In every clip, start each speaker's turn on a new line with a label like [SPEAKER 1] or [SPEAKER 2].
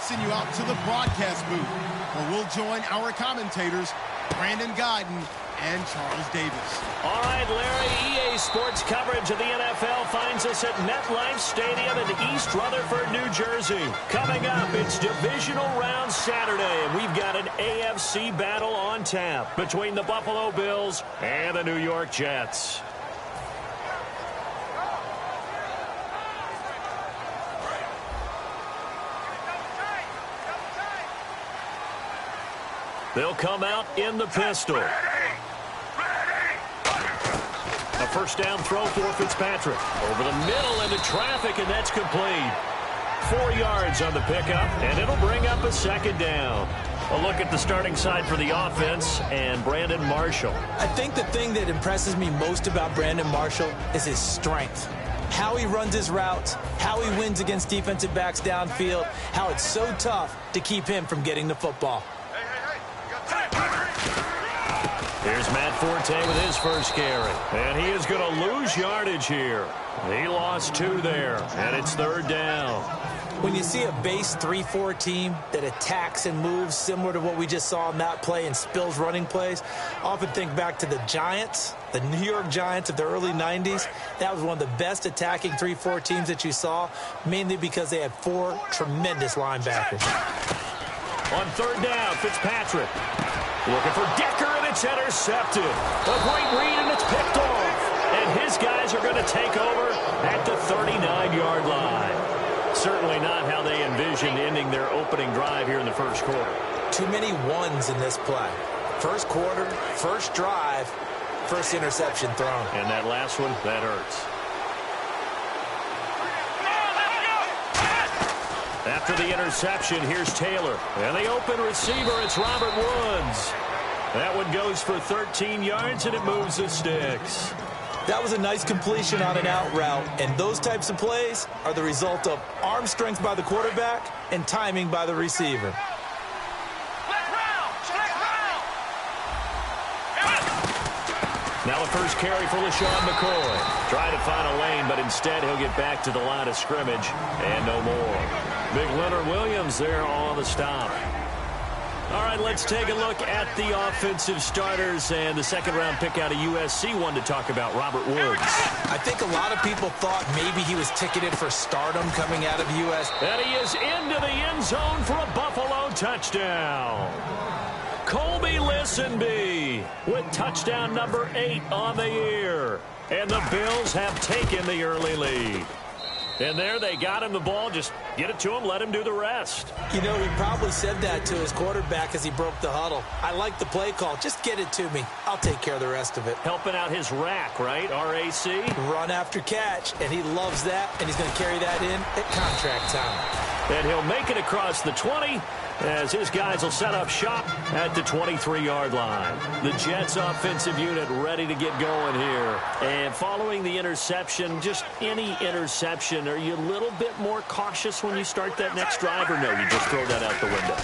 [SPEAKER 1] send you out to the broadcast booth, where we'll join our commentators, Brandon Guyton and Charles Davis.
[SPEAKER 2] All right, Larry, EA Sports coverage of the NFL finds us at MetLife Stadium in East Rutherford, New Jersey. Coming up, it's divisional round Saturday, and we've got an AFC battle on tap between the Buffalo Bills and the New York Jets. They'll come out in the pistol. A first down throw for Fitzpatrick. Over the middle into traffic, and that's complete. 4 yards on the pickup, and it'll bring up a second down. A look at the starting side for the offense and Brandon Marshall.
[SPEAKER 3] I think the thing that impresses me most about Brandon Marshall is his strength. How he runs his routes, how he wins against defensive backs downfield, how it's so tough to keep him from getting the football.
[SPEAKER 2] Here's Matt Forte with his first carry. And he is going to lose yardage here. He lost 2 there, and it's third down.
[SPEAKER 3] When you see a base 3-4 team that attacks and moves similar to what we just saw in that play and spills running plays, I often think back to the Giants, the New York Giants of the early 90s. That was one of the best attacking 3-4 teams that you saw, mainly because they had 4 tremendous linebackers.
[SPEAKER 2] On third down, Fitzpatrick. Looking for Decker, and it's intercepted. A great read, and it's picked off. And his guys are going to take over at the 39-yard line. Certainly not how they envisioned ending their opening drive here in the first quarter.
[SPEAKER 3] Too many ones in this play. First quarter, first drive, first interception thrown.
[SPEAKER 2] And that last one, that hurts. After the interception, here's Taylor. And the open receiver, it's Robert Woods. That one goes for 13 yards, and it moves the sticks.
[SPEAKER 3] That was a nice completion on an out route, and those types of plays are the result of arm strength by the quarterback and timing by the receiver.
[SPEAKER 2] Now the first carry for LaShawn McCoy. Trying to find a lane, but instead he'll get back to the line of scrimmage and no more. Big Leonard Williams there on the stop. All right, let's take a look at the offensive starters and the second-round pick out of USC. One to talk about, Robert Woods.
[SPEAKER 3] I think a lot of people thought maybe he was ticketed for stardom coming out of USC.
[SPEAKER 2] And he is into the end zone for a Buffalo touchdown. Colby Listenby with touchdown number 8 on the year. And the Bills have taken the early lead. And there they got him the ball. Just get it to him, let him do the rest.
[SPEAKER 3] You know, he probably said that to his quarterback as he broke the huddle. I like the play call. Just get it to me. I'll take care of the rest of it.
[SPEAKER 2] Helping out his rack, right? RAC?
[SPEAKER 3] Run after catch, and he loves that, and he's going to carry that in at contract time.
[SPEAKER 2] And he'll make it across the 20 as his guys will set up shop at the 23-yard line. The Jets offensive unit ready to get going here. And following the interception, just any interception, are you a little bit more cautious when you start that next drive, or no, you just throw that out the window?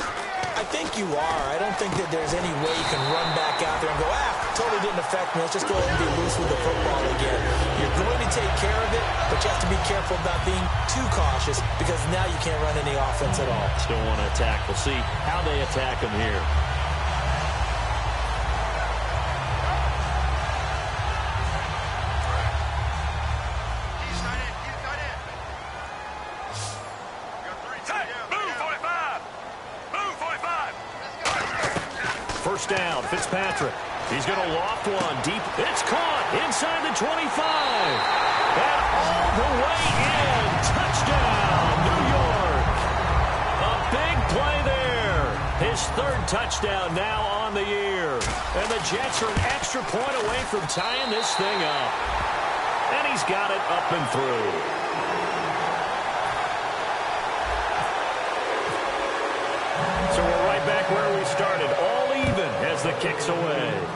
[SPEAKER 3] I think you are. I don't think that there's any way you can run back out there and go, totally didn't affect me. Let's just go ahead and be loose with the football again. You're going to take care of it, but you have to be careful about being too cautious because now you can't run any offense at all.
[SPEAKER 2] Still want to attack. We'll see how they attack him here. First down, Fitzpatrick. He's going to loft one deep. It's caught inside the 25. And all the way in. Touchdown, New York. A big play there. His 3rd touchdown now on the year. And the Jets are an extra point away from tying this thing up. And he's got it up and through. So we're right back where we started. All even as the kick's away.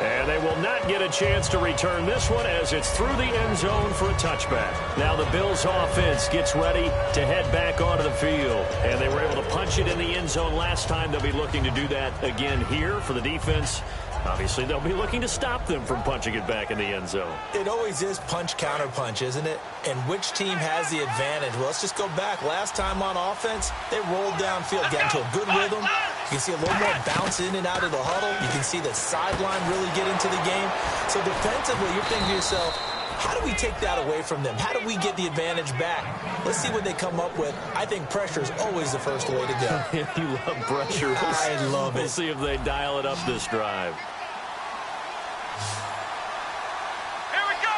[SPEAKER 2] And they will not get a chance to return this one as it's through the end zone for a touchback. Now the Bills offense gets ready to head back onto the field. And they were able to punch it in the end zone last time. They'll be looking to do that again here for the defense. Obviously, they'll be looking to stop them from punching it back in the end zone.
[SPEAKER 3] It always is punch-counter-punch, isn't it? And which team has the advantage? Well, let's just go back. Last time on offense, they rolled downfield, got into a good rhythm. You can see a little more bounce in and out of the huddle. You can see the sideline really get into the game. So defensively, you're thinking to yourself, how do we take that away from them? How do we get the advantage back? Let's see what they come up with. I think pressure is always the first way to go.
[SPEAKER 2] You love pressure.
[SPEAKER 3] I love it.
[SPEAKER 2] We'll see if they dial it up this drive.
[SPEAKER 4] Here we go.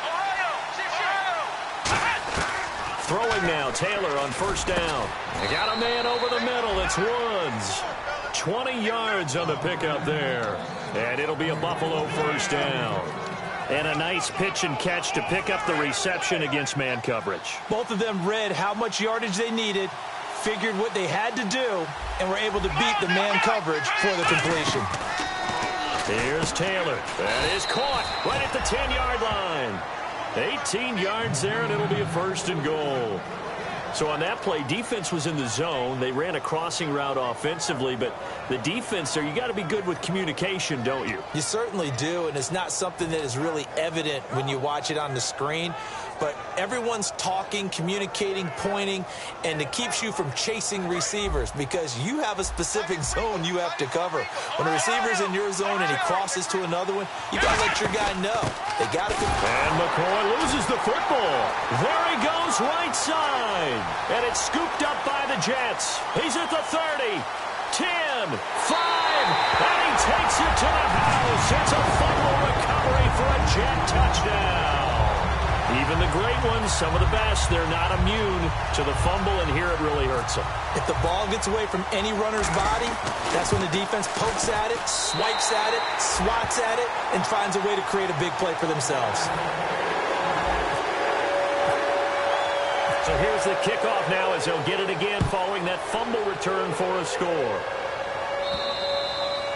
[SPEAKER 4] Ohio.
[SPEAKER 2] Throwing now, Taylor on first down. They got a man over the middle. It's Woods. 20 yards on the pickup there. And it'll be a Buffalo first down. And a nice pitch and catch to pick up the reception against man coverage.
[SPEAKER 3] Both of them read how much yardage they needed, figured what they had to do, and were able to beat the man coverage for the completion.
[SPEAKER 2] Here's Taylor. That is caught right at the 10-yard line. 18 yards there, and it'll be a first and goal. So on that play, defense was in the zone. They ran a crossing route offensively, but the defense there, you got to be good with communication, don't you?
[SPEAKER 3] You certainly do, and it's not something that is really evident when you watch it on the screen. But everyone's talking, communicating, pointing, and it keeps you from chasing receivers because you have a specific zone you have to cover. When a receiver's in your zone and he crosses to another one, you got to let your guy know. They got to.
[SPEAKER 2] And McCoy loses the football. There he goes right side. And it's scooped up by the Jets. He's at the 30, 10, 5, and he takes it to the house. It's a fumble recovery for a Jet touchdown. Even the great ones, some of the best, they're not immune to the fumble, and here it really hurts them.
[SPEAKER 3] If the ball gets away from any runner's body, that's when the defense pokes at it, swipes at it, swats at it, and finds a way to create a big play for themselves.
[SPEAKER 2] So here's the kickoff now as they'll get it again following that fumble return for a score.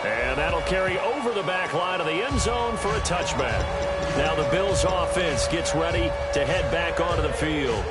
[SPEAKER 2] And that'll carry over the back line of the end zone for a touchback. Now the Bills offense gets ready to head back onto the field.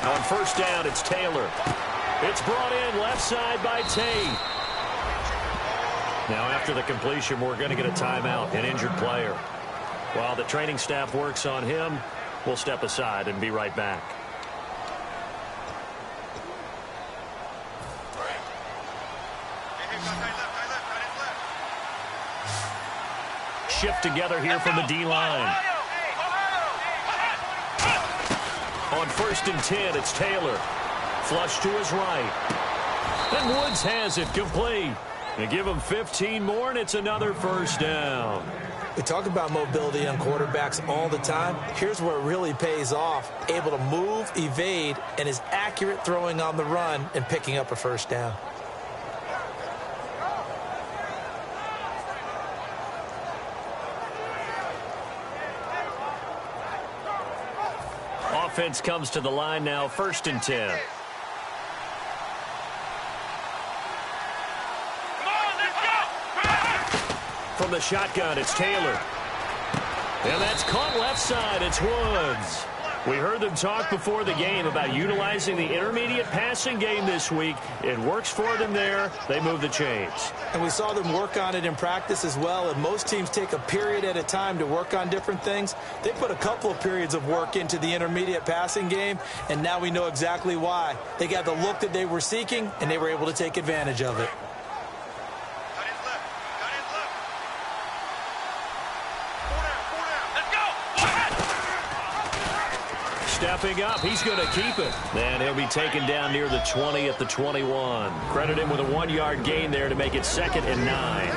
[SPEAKER 2] On first down, it's Taylor. It's brought in left side by Tate. Now after the completion, we're going to get a timeout, an injured player. While the training staff works on him, we'll step aside and be right back. Shift together here from the D-line. On first and 10, it's Taylor. Flush to his right. And Woods has it complete. And give him 15 more, and it's another first down.
[SPEAKER 3] We talk about mobility on quarterbacks all the time. Here's where it really pays off. Able to move, evade, and is accurate throwing on the run and picking up a first down.
[SPEAKER 2] Offense comes to the line now, first and 10. From the shotgun, it's Taylor. And that's caught left side. It's Woods. We heard them talk before the game about utilizing the intermediate passing game this week. It works for them there. They move the chains.
[SPEAKER 3] And we saw them work on it in practice as well. And most teams take a period at a time to work on different things. They put a couple of periods of work into the intermediate passing game, and now we know exactly why. They got the look that they were seeking, and they were able to take advantage of it.
[SPEAKER 2] Stepping up, he's going to keep it. And he'll be taken down near the 20 at the 21. Credit him with a 1-yard gain there to make it 2nd and 9.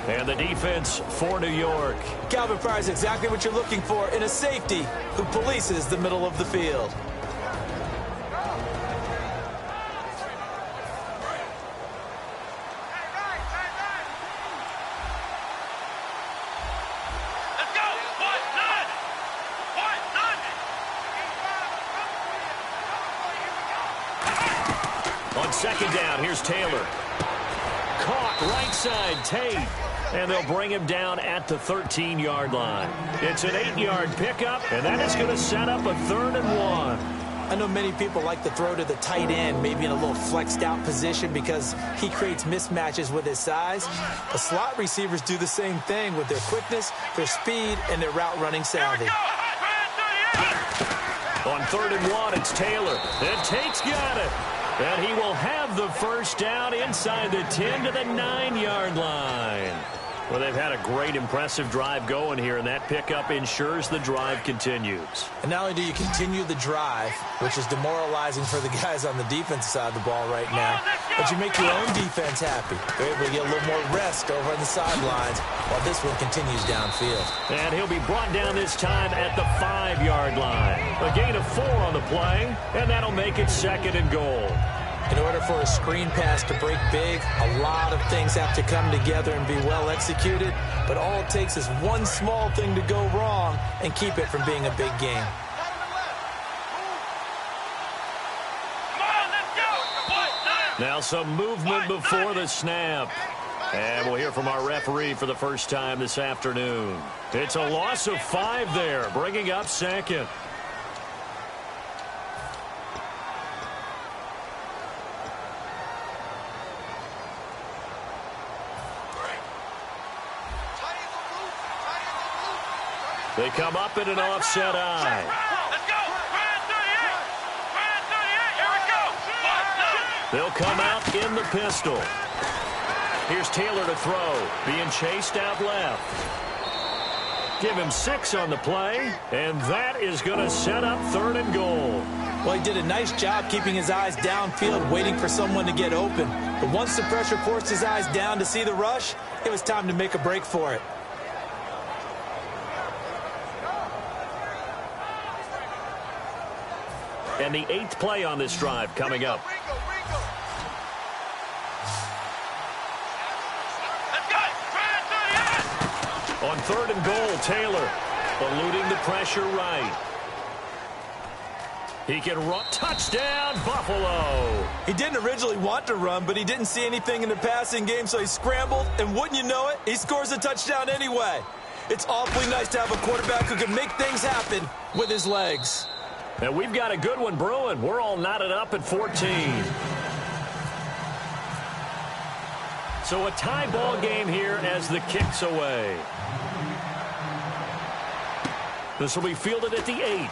[SPEAKER 2] And the defense for New York.
[SPEAKER 3] Calvin Pryor's exactly what you're looking for in a safety who polices the middle of the field.
[SPEAKER 2] On second down, here's Taylor. Caught right side, Tate. And they'll bring him down at the 13-yard line. It's an 8-yard pickup, and that is going to set up a 3rd and 1.
[SPEAKER 3] I know many people like to throw to the tight end, maybe in a little flexed out position because he creates mismatches with his size. But slot receivers do the same thing with their quickness, their speed, and their route running savvy.
[SPEAKER 2] On 3rd and 1, it's Taylor. And Tate's got it. And he will have the first down inside the 10 to the 9-yard line. Well, they've had a great, impressive drive going here, and that pickup ensures the drive continues.
[SPEAKER 3] And not only do you continue the drive, which is demoralizing for the guys on the defensive side of the ball right now, but you make your own defense happy. They're able to get a little more rest over on the sidelines while this one continues downfield.
[SPEAKER 2] And he'll be brought down this time at the 5-yard line. A gain of 4 on the play, and that'll make it 2nd and goal.
[SPEAKER 3] In order for a screen pass to break big, a lot of things have to come together and be well executed, but all it takes is one small thing to go wrong and keep it from being a big game.
[SPEAKER 2] Now some movement before the snap. And we'll hear from our referee for the first time this afternoon. It's a loss of 5 there, bringing up 2nd. They come up in an offset eye.
[SPEAKER 4] Let's go. Here we go.
[SPEAKER 2] They'll come out in the pistol. Here's Taylor to throw. Being chased out left. Give him 6 on the play. And that is going to set up 3rd and goal.
[SPEAKER 3] Well, he did a nice job keeping his eyes downfield, waiting for someone to get open. But once the pressure forced his eyes down to see the rush, it was time to make a break for it.
[SPEAKER 2] And the 8th play on this drive coming up. On 3rd and goal, Taylor eluding the pressure right. He can run. Touchdown, Buffalo.
[SPEAKER 3] He didn't originally want to run, but he didn't see anything in the passing game, so he scrambled, and wouldn't you know it, he scores a touchdown anyway. It's awfully nice to have a quarterback who can make things happen with his legs.
[SPEAKER 2] And we've got a good one brewing. We're all knotted up at 14. So a tie ball game here as the kick's away. This will be fielded at the 8.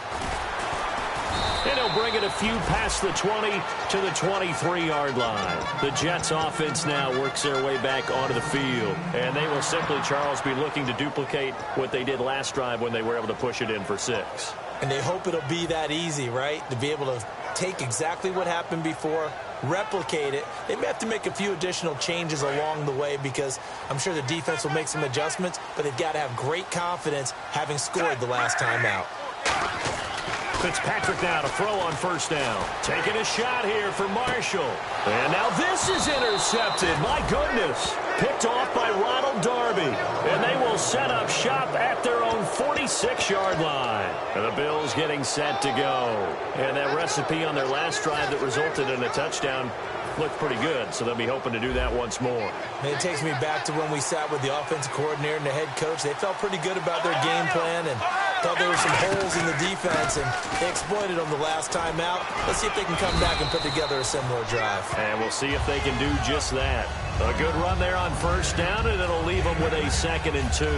[SPEAKER 2] And he'll bring it a few past the 20 to the 23-yard line. The Jets offense now works their way back onto the field. And they will simply, Charles, be looking to duplicate what they did last drive when they were able to push it in for 6.
[SPEAKER 3] And they hope it'll be that easy, right? To be able to take exactly what happened before, replicate it. They may have to make a few additional changes along the way because I'm sure the defense will make some adjustments, but they've got to have great confidence having scored the last time out.
[SPEAKER 2] Fitzpatrick now to throw on 1st down. Taking a shot here for Marshall. And now this is intercepted. My goodness. Picked off by Ronald Darby. And they will set up shop at their own 46-yard line. And the Bills getting set to go. And that recipe on their last drive that resulted in a touchdown looked pretty good, so they'll be hoping to do that once more.
[SPEAKER 3] And it takes me back to when we sat with the offensive coordinator and the head coach. They felt pretty good about their game plan and thought there were some holes in the defense, and they exploited them the last time out. Let's see if they can come back and put together a similar drive.
[SPEAKER 2] And we'll see if they can do just that. A good run there on 1st down, and it'll leave them with a 2nd and 2.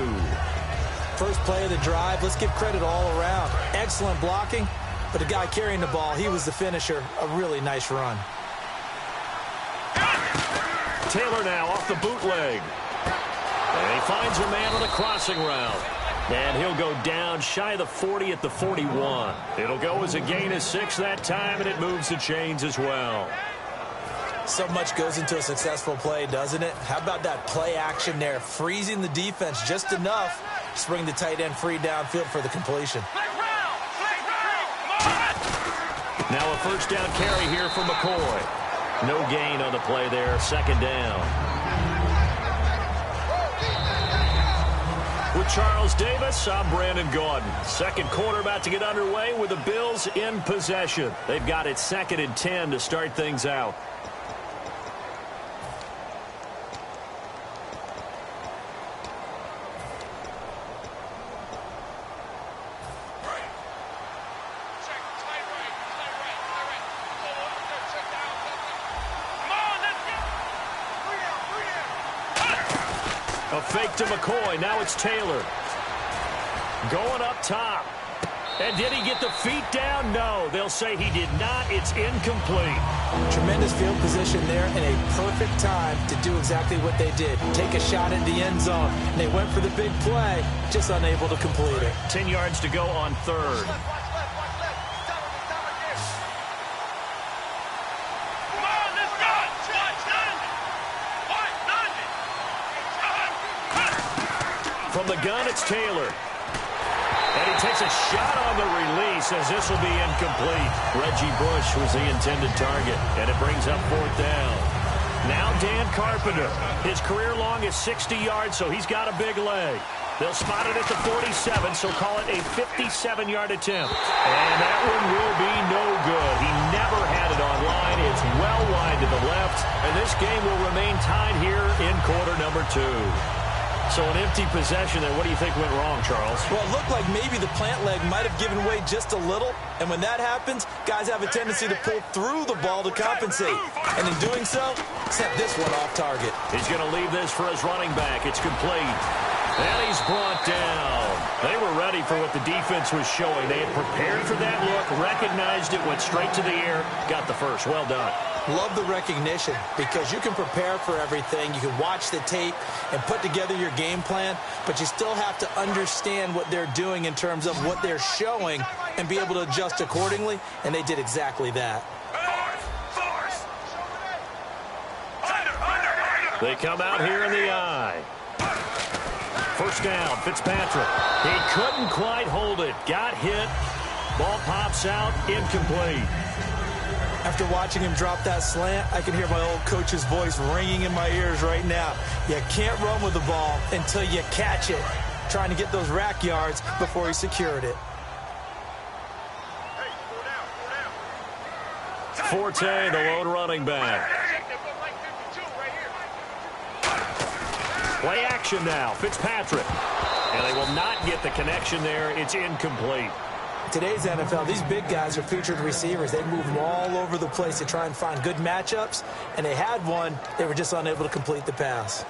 [SPEAKER 3] First play of the drive, let's give credit all around. Excellent blocking, but the guy carrying the ball, he was the finisher. A really nice run.
[SPEAKER 2] Taylor now off the bootleg. And he finds a man on a crossing route. And he'll go down shy of the 40 at the 41. It'll go as a gain of 6 that time, and it moves the chains as well.
[SPEAKER 3] So much goes into a successful play, doesn't it? How about that play action there, freezing the defense just enough to bring the tight end free downfield for the completion.
[SPEAKER 2] Now a 1st down carry here for McCoy. No gain on the play there, 2nd down. With Charles Davis, I'm Brandon Gaudin. 2nd quarter about to get underway with the Bills in possession. They've got it 2nd and 10 to start things out. A fake to McCoy. Now it's Taylor. Going up top. And did he get the feet down? No. They'll say he did not. It's incomplete.
[SPEAKER 3] Tremendous field position there and a perfect time to do exactly what they did. Take a shot at the end zone. And they went for the big play, just unable to complete it.
[SPEAKER 2] 10 yards to go on third. From the gun, it's Taylor. And he takes a shot on the release as this will be incomplete. Reggie Bush was the intended target, and it brings up fourth down. Now Dan Carpenter. His career long is 60 yards, so he's got a big leg. They'll spot it at the 47, so call it a 57-yard attempt. And that one will be no good. He never had it on line. It's well wide to the left, and this game will remain tied here in quarter number 2. So an empty possession there. What do you think went wrong, Charles?
[SPEAKER 3] Well, it looked like maybe the plant leg might have given way just a little. And when that happens, guys have a tendency to pull through the ball to compensate. And in doing so, sent this one off target.
[SPEAKER 2] He's going to leave this for his running back. It's complete. And he's brought down. They were ready for what the defense was showing. They had prepared for that look, recognized it, went straight to the air, got the first. Well done.
[SPEAKER 3] Love the recognition because you can prepare for everything. You can watch the tape and put together your game plan, but you still have to understand what they're doing in terms of what they're showing and be able to adjust accordingly, and they did exactly that.
[SPEAKER 2] They come out here in the eye. First down, Fitzpatrick. He couldn't quite hold it. Got hit. Ball pops out, incomplete.
[SPEAKER 3] After watching him drop that slant, I can hear my old coach's voice ringing in my ears right now. You can't run with the ball until you catch it. Trying to get those rack yards before he secured it.
[SPEAKER 2] Forte, the lone running back. Play action now, Fitzpatrick. And they will not get the connection there. It's incomplete.
[SPEAKER 3] Today's NFL, these big guys are featured receivers. They move them all over the place to try and find good matchups, and they had one. They were just unable to complete the pass.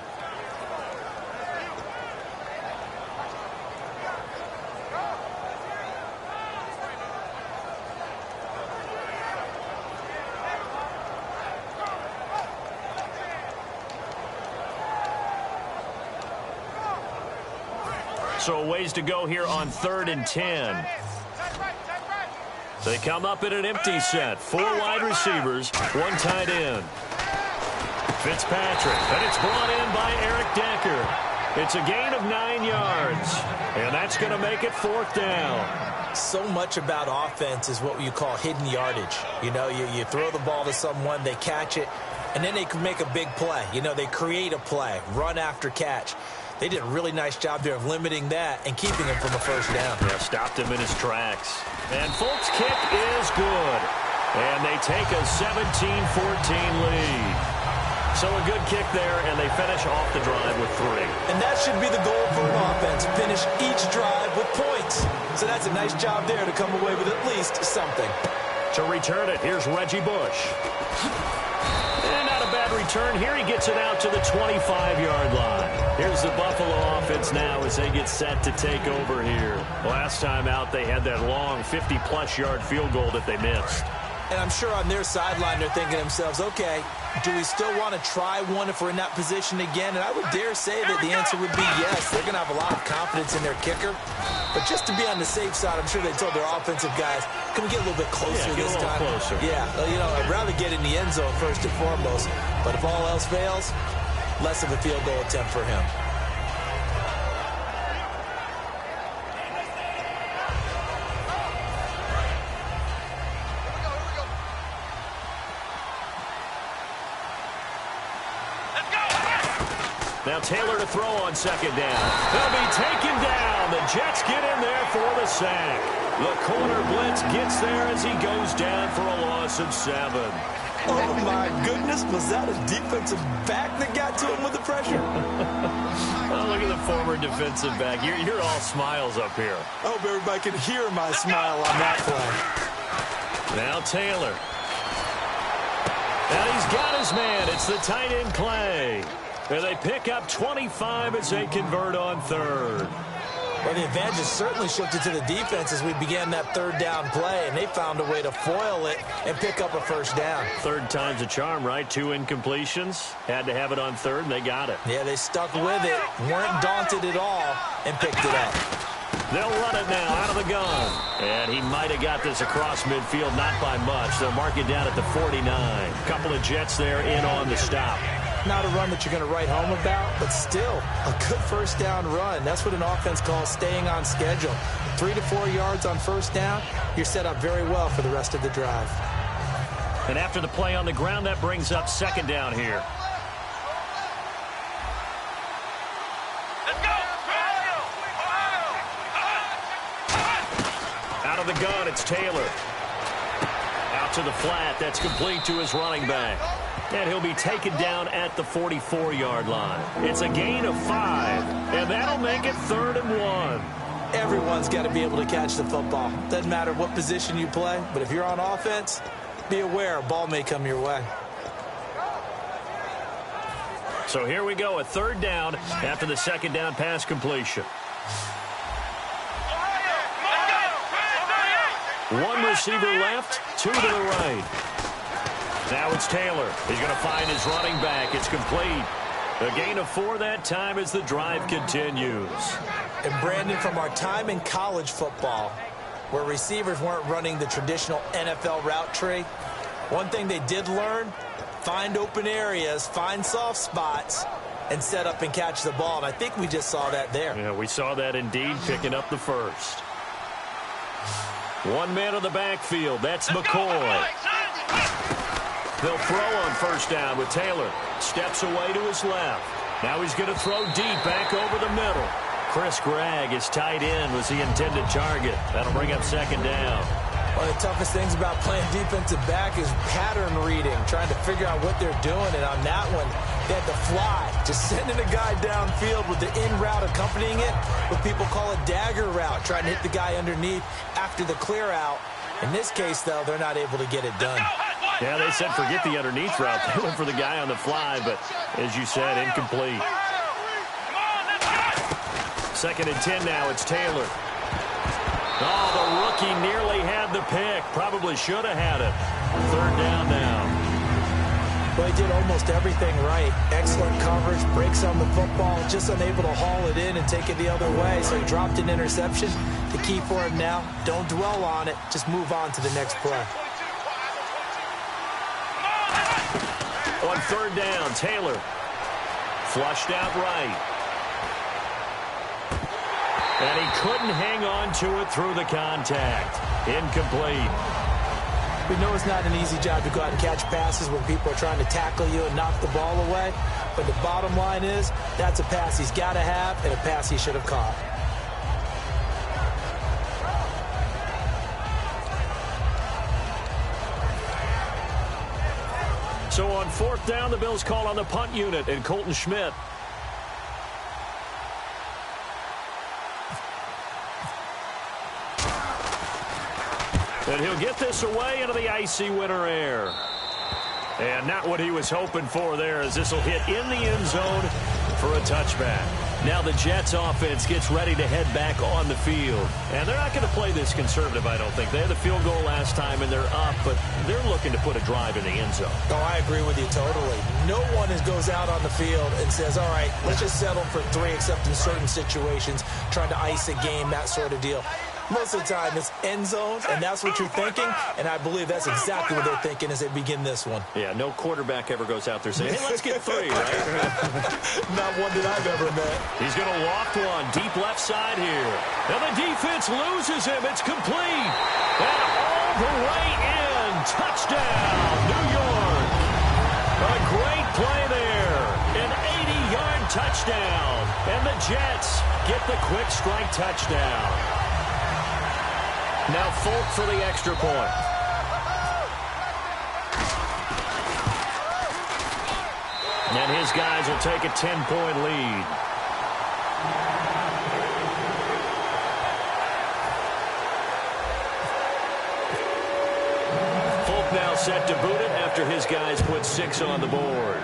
[SPEAKER 2] So a ways to go here on 3rd and 10. They come up in an empty set. 4 wide receivers, 1 tight end. Fitzpatrick, and it's brought in by Eric Decker. It's a gain of 9 yards, and that's going to make it 4th down.
[SPEAKER 3] So much about offense is what you call hidden yardage. You know, you throw the ball to someone, they catch it, and then they can make a big play. You know, they create a play, run after catch. They did a really nice job there of limiting that and keeping him from a first down.
[SPEAKER 2] Yeah, stopped him in his tracks. And Folks' kick is good. And they take a 17-14 lead. So a good kick there, and they finish off the drive with 3.
[SPEAKER 3] And that should be the goal for an offense, finish each drive with points. So that's a nice job there to come away with at least something.
[SPEAKER 2] To return it, here's Reggie Bush. And not a bad return here. He gets it out to the 25-yard line. Here's the Buffalo offense now as they get set to take over here. Last time out, they had that long 50-plus yard field goal that they missed.
[SPEAKER 3] And I'm sure on their sideline, they're thinking to themselves, okay, do we still want to try one if we're in that position again? And I would dare say that the answer would be yes. They're going to have a lot of confidence in their kicker. But just to be on the safe side, I'm sure they told their offensive guys, can we get a little bit closer this time?
[SPEAKER 2] Closer.
[SPEAKER 3] Yeah, well, you know, I'd rather get in the end zone first and foremost. But if all else fails, less of a field goal attempt for him.
[SPEAKER 2] Now Taylor to throw on 2nd down. They'll be taken down. The Jets get in there for the sack. The corner blitz gets there as he goes down for a loss of 7.
[SPEAKER 3] Oh, my goodness. Was that a defensive back that got to him with the pressure?
[SPEAKER 2] Oh, look at the former defensive back. You're all smiles up here.
[SPEAKER 3] I hope everybody can hear my smile on that play.
[SPEAKER 2] Now Taylor. And he's got his man. It's the tight end Clay. And they pick up 25 as they convert on third.
[SPEAKER 3] Well, the advantage has certainly shifted to the defense as we began that third down play, and they found a way to foil it and pick up a first down.
[SPEAKER 2] Third time's a charm, right? 2 incompletions. Had to have it on third, and they got it.
[SPEAKER 3] Yeah, they stuck with it, weren't daunted at all, and picked it up.
[SPEAKER 2] They'll run it now out of the gun. And he might have got this across midfield, not by much. They'll mark it down at the 49. Couple of Jets there in on the stop.
[SPEAKER 3] Not a run that you're going to write home about, but still a good first down run. That's what an offense calls staying on schedule. 3 to 4 yards on first down, you're set up very well for the rest of the drive.
[SPEAKER 2] And after the play on the ground, that brings up second down here.
[SPEAKER 4] Let's go.
[SPEAKER 2] Out of the gun, it's Taylor. Out to the flat. That's complete to his running back. And he'll be taken down at the 44-yard line. It's a gain of 5, and that'll make it 3rd and 1.
[SPEAKER 3] Everyone's got to be able to catch the football. Doesn't matter what position you play, but if you're on offense, be aware a ball may come your way.
[SPEAKER 2] So here we go, a 3rd down after the second down pass completion. One receiver left, 2 to the right. Now it's Taylor. He's going to find his running back. It's complete. A gain of 4 that time as the drive continues.
[SPEAKER 3] And Brandon, from our time in college football, where receivers weren't running the traditional NFL route tree, one thing they did learn, find open areas, find soft spots, and set up and catch the ball. And I think we just saw that there.
[SPEAKER 2] Yeah, we saw that indeed, picking up the first. One man on the backfield. That's McCoy. They'll throw on first down with Taylor. Steps away to his left. Now he's going to throw deep back over the middle. Chris Gregg, his tight end, was the intended target. That'll bring up second down.
[SPEAKER 3] One of the toughest things about playing defensive back is pattern reading, trying to figure out what they're doing. And on that one, they had to fly, just sending a guy downfield with the in route accompanying it, what people call a dagger route, trying to hit the guy underneath after the clear out. In this case, though, they're not able to get it done.
[SPEAKER 2] Yeah, they said forget the underneath route. They went for the guy on the fly, but as you said, incomplete. 2nd and 10 now. It's Taylor. Oh, the rookie nearly had the pick. Probably should have had it. 3rd down now.
[SPEAKER 3] Well, he did almost everything right. Excellent coverage, breaks on the football, just unable to haul it in and take it the other way. So he dropped an interception. The key for him now, don't dwell on it. Just move on to the next play.
[SPEAKER 2] On 3rd down, Taylor. Flushed out right. And he couldn't hang on to it through the contact. Incomplete.
[SPEAKER 3] We know it's not an easy job to go out and catch passes when people are trying to tackle you and knock the ball away. But the bottom line is, that's a pass he's got to have and a pass he should have caught.
[SPEAKER 2] So on 4th down, the Bills call on the punt unit and Colton Schmidt. And he'll get this away into the icy winter air. And not what he was hoping for there, as this will hit in the end zone for a touchback. Now the Jets offense gets ready to head back on the field. And they're not going to play this conservative, I don't think. They had the field goal last time, and they're up, but they're looking to put a drive in the end zone.
[SPEAKER 3] Oh, I agree with you totally. No one goes out on the field and says, all right, let's just settle for 3, except in certain situations, trying to ice a game, that sort of deal. Most of the time, it's end zones, and that's what you're thinking, and I believe that's exactly what they're thinking as they begin this one.
[SPEAKER 2] Yeah, no quarterback ever goes out there saying, hey, let's get 3, right?
[SPEAKER 3] Not one that I've ever met.
[SPEAKER 2] He's going to loft one deep left side here. And the defense loses him. It's complete. And all the way in. Touchdown, New York. A great play there. An 80-yard touchdown. And the Jets get the quick strike touchdown. Now Folk for the extra point. And his guys will take a 10-point lead. Folk now set to boot it after his guys put 6 on the board.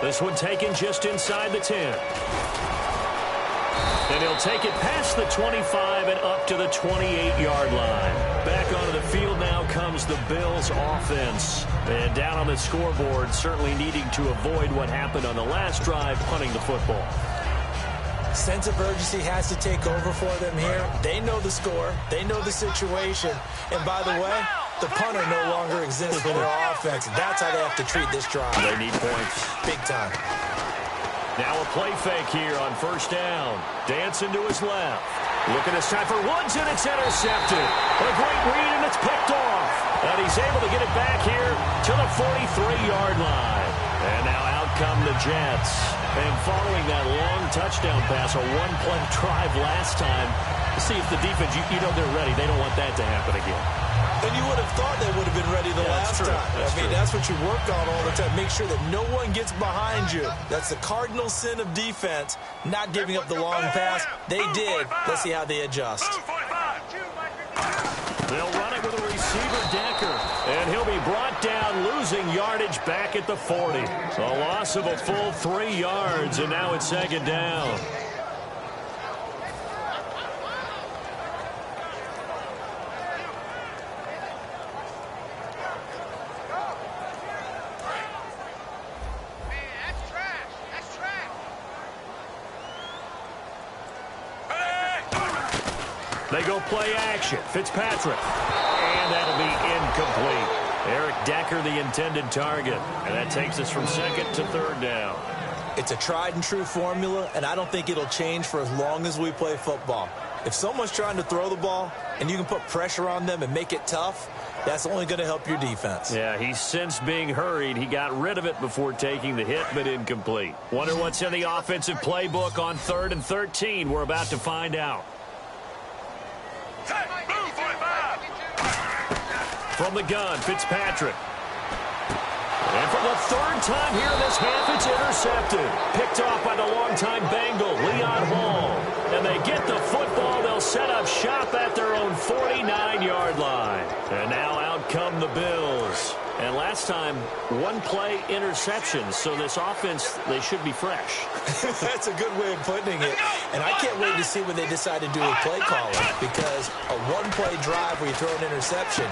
[SPEAKER 2] This one taken just inside the 10. And he'll take it past the 25 and up to the 28-yard line. Back onto the field now comes the Bills offense. And down on the scoreboard, certainly needing to avoid what happened on the last drive, punting the football.
[SPEAKER 3] Sense of urgency has to take over for them here. They know the score. They know the situation. And by the way, the punter no longer exists for their offense. That's how they have to treat this drive.
[SPEAKER 2] They need points.
[SPEAKER 3] Big time.
[SPEAKER 2] Now a play fake here on first down. Dancing to his left. Looking this time for Woods, and it's intercepted. A great read, and it's picked off. And he's able to get it back here to the 43-yard line. And now out come the Jets. And following that long touchdown pass, a one-play drive last time, to see if the defense, you know they're ready. They don't want that to happen again.
[SPEAKER 3] And you would have thought they would have been ready the last time. That's what you work on all the time. Make sure that no one gets behind you. That's the cardinal sin of defense, not giving up the long pass. They did. Let's see how they adjust.
[SPEAKER 2] They'll run it with a receiver, Decker. And he'll be brought down, losing yardage back at the 40. A loss of a full 3 yards, and now it's second down. They go play action. Fitzpatrick. And that'll be incomplete. Eric Decker, the intended target. And that takes us from second to third down.
[SPEAKER 3] It's a tried-and-true formula, and I don't think it'll change for as long as we play football. If someone's trying to throw the ball and you can put pressure on them and make it tough, that's only going to help your defense.
[SPEAKER 2] Yeah, he's since being hurried. He got rid of it before taking the hit, but incomplete. Wonder what's in the offensive playbook on 3rd and 13. We're about to find out. From the gun, Fitzpatrick. And for the third time here in this half, it's intercepted. Picked off by the longtime Bengal, Leon Hall. And they get the football. They'll set up shop at their own 49-yard line. And now out come the Bills. And last time, one-play interception. So this offense, they should be fresh.
[SPEAKER 3] That's a good way of putting it. And I can't wait to see what they decide to do with play calling. Because a one-play drive where you throw an interception,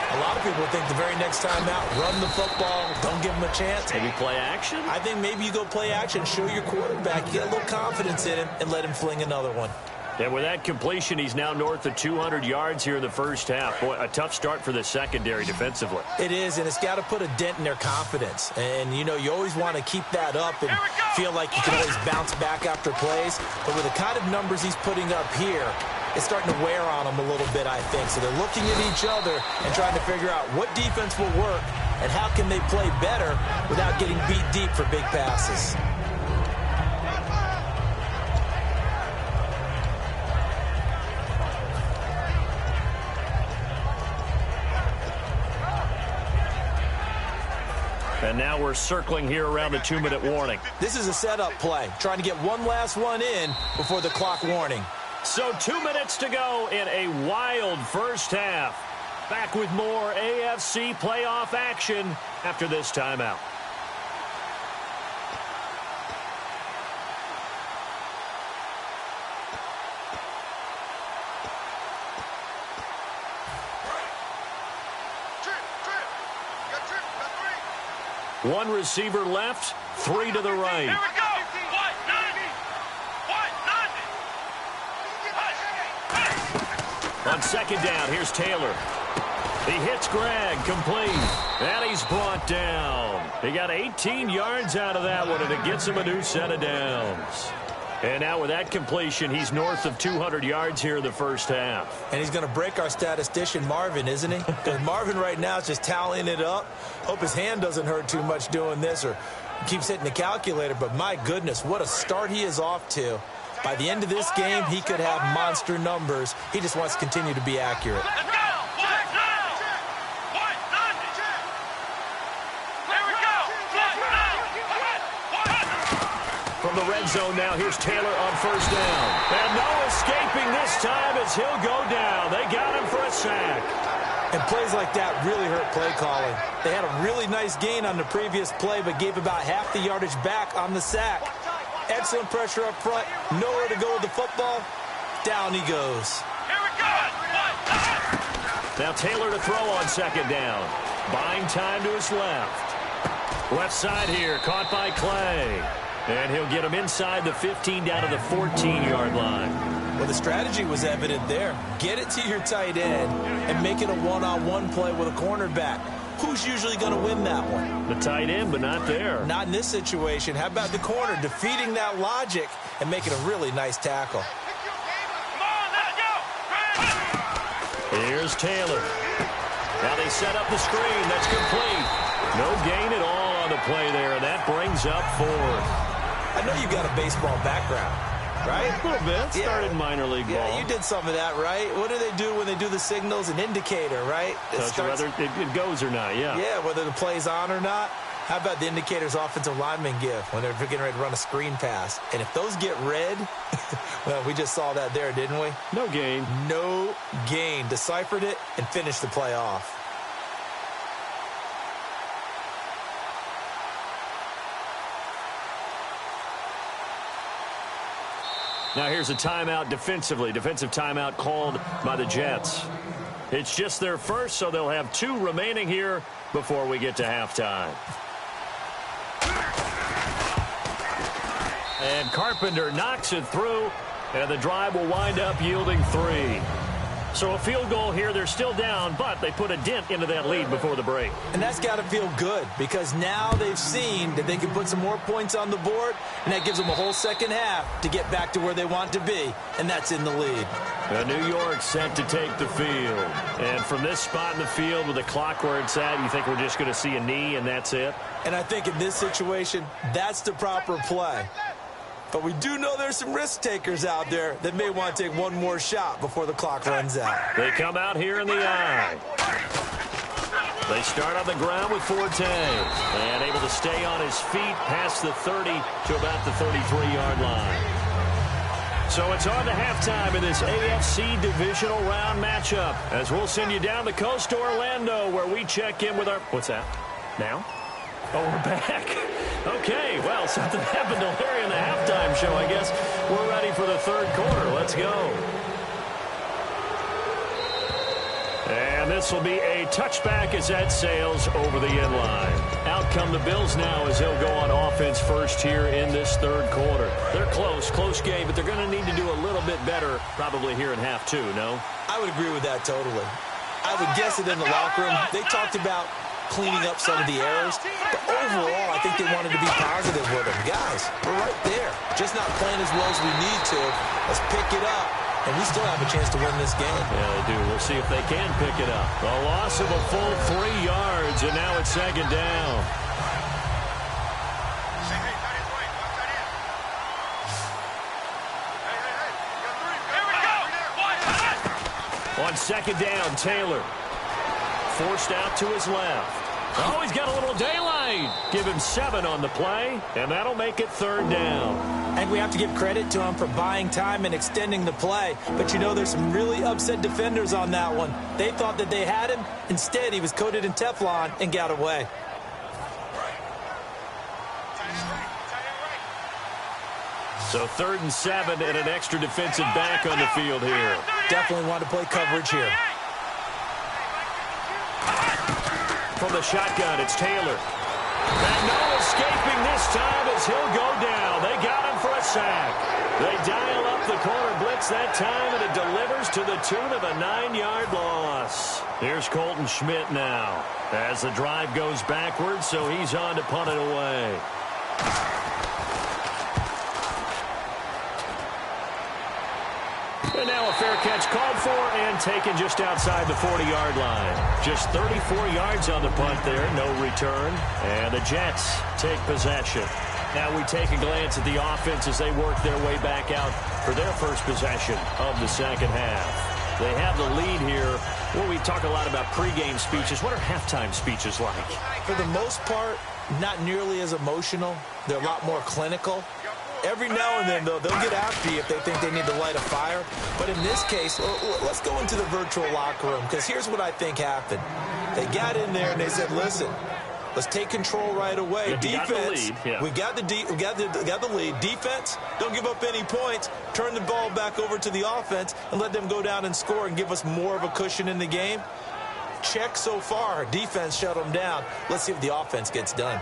[SPEAKER 3] a lot of people think the very next time out, run the football, don't give them a chance.
[SPEAKER 2] Maybe play action?
[SPEAKER 3] I think maybe you go play action, show your quarterback, get a little confidence in him, and let him fling another one.
[SPEAKER 2] And with that completion, he's now north of 200 yards here in the first half. Boy, a tough start for the secondary defensively.
[SPEAKER 3] It is, and it's got to put a dent in their confidence. And, you know, you always want to keep that up and feel like you can always bounce back after plays. But with the kind of numbers he's putting up here, it's starting to wear on them a little bit, I think. So they're looking at each other and trying to figure out what defense will work and how can they play better without getting beat deep for big passes.
[SPEAKER 2] And now we're circling here around the 2-minute warning.
[SPEAKER 3] This is a setup play, trying to get one last one in before the clock warning.
[SPEAKER 2] So 2 minutes to go in a wild first half. Back with more AFC playoff action after this timeout. One receiver left, 3 to the right.
[SPEAKER 4] Here we go.
[SPEAKER 2] On second down, here's Taylor. He hits Gregg, complete. And he's brought down. He got 18 yards out of that one, and it gets him a new set of downs. And now with that completion, he's north of 200 yards here in the first half.
[SPEAKER 3] And he's going to break our statistician, Marvin, isn't he? Because Marvin right now is just tallying it up. Hope his hand doesn't hurt too much doing this or keeps hitting the calculator. But my goodness, what a start he is off to. By the end of this game, he could have monster numbers. He just wants to continue to be accurate.
[SPEAKER 2] From the red zone now, here's Taylor on first down. And no escaping this time as he'll go down. They got him for a sack.
[SPEAKER 3] And plays like that really hurt play calling. They had a really nice gain on the previous play, but gave about half the yardage back on the sack. Excellent pressure up front. Nowhere to go with the football. Down he goes.
[SPEAKER 4] Here we go.
[SPEAKER 2] Now Taylor to throw on second down. Buying time to his left. Left side here, caught by Clay. And he'll get him inside the 15 down to the 14-yard line.
[SPEAKER 3] Well, the strategy was evident there. Get it to your tight end and make it a one-on-one play with a cornerback. Who's usually going to win that one?
[SPEAKER 2] The tight end, but not there.
[SPEAKER 3] Not in this situation. How about the corner defeating that logic and making a really nice tackle?
[SPEAKER 4] Come on, let's go.
[SPEAKER 2] Here's Taylor. Now they set up the screen. That's complete. No gain at all on the play there, and that brings up 4th.
[SPEAKER 3] I know you've got a baseball background, right?
[SPEAKER 2] A little bit. Started minor league ball.
[SPEAKER 3] Yeah, you did some of that, right? What do they do when they do the signals? An indicator, right?
[SPEAKER 2] Whether it goes or not, yeah.
[SPEAKER 3] Yeah, whether the play's on or not. How about the indicators offensive linemen give when they're getting ready to run a screen pass? And if those get red, well, we just saw that there, didn't we?
[SPEAKER 2] No gain.
[SPEAKER 3] No gain. Deciphered it and finished the play off.
[SPEAKER 2] Now here's a timeout defensively. Defensive timeout called by the Jets. It's just their first, so they'll have 2 remaining here before we get to halftime. And Carpenter knocks it through, and the drive will wind up yielding 3. So a field goal here. They're still down, but they put a dent into that lead before the break.
[SPEAKER 3] And that's got to feel good because now they've seen that they can put some more points on the board, and that gives them a whole second half to get back to where they want to be, and that's in the lead.
[SPEAKER 2] New York set to take the field. And from this spot in the field with the clock where it's at, you think we're just going to see a knee and that's it?
[SPEAKER 3] And I think in this situation, that's the proper play. But we do know there's some risk takers out there that may want to take one more shot before the clock runs out.
[SPEAKER 2] They come out here in the eye. They start on the ground with Forte. And able to stay on his feet past the 30 to about the 33-yard line. So it's on to halftime in this AFC divisional round matchup. As we'll send you down the coast to Orlando where we check in with our... What's that? Now? Oh, we're back. Okay, well, something happened to Larry in the halftime show, I guess. We're ready for the third quarter. Let's go. And this will be a touchback as that sails over the end line. Out come the Bills now as they'll go on offense first here in this third quarter. They're close game, but they're going to need to do a little bit better probably here in half 2, no?
[SPEAKER 3] I would agree with that totally. I would guess it in the locker room. They talked about cleaning up some of the errors, but overall, I think they wanted to be positive with them. Guys, we're right there. Just not playing as well as we need to. Let's pick it up, and we still have a chance to win this game.
[SPEAKER 2] Yeah, they do. We'll see if they can pick it up. A loss of a full 3 yards, and now it's second down. On second down, Taylor. Forced out to his left. Oh, he's got a little daylight. Give him 7 on the play, and that'll make it third down.
[SPEAKER 3] And we have to give credit to him for buying time and extending the play. But, you know, there's some really upset defenders on that one. They thought that they had him. Instead, he was coated in Teflon and got away.
[SPEAKER 2] So 3rd and 7 and an extra defensive back on the field here.
[SPEAKER 3] Definitely want to play coverage here.
[SPEAKER 2] From the shotgun, it's Taylor. And no escaping this time as he'll go down. They got him for a sack. They dial up the corner blitz that time, and it delivers to the tune of a 9-yard loss. Here's Colton Schmidt now as the drive goes backwards, so he's on to punt it away. And now a fair catch called for and taken just outside the 40-yard line. Just 34 yards on the punt there, no return. And the Jets take possession. Now we take a glance at the offense as they work their way back out for their first possession of the second half. They have the lead here. Well, we talk a lot about pregame speeches. What are halftime speeches like?
[SPEAKER 3] For the most part, not nearly as emotional. They're a lot more clinical. Every now and then, though, they'll get after you if they think they need to light a fire. But in this case, let's go into the virtual locker room, because here's what I think happened. They got in there and they said, listen, let's take control right away. Defense, we got the lead. Defense, don't give up any points. Turn the ball back over to the offense and let them go down and score and give us more of a cushion in the game. Check so far. Defense shut them down. Let's see if the offense gets done.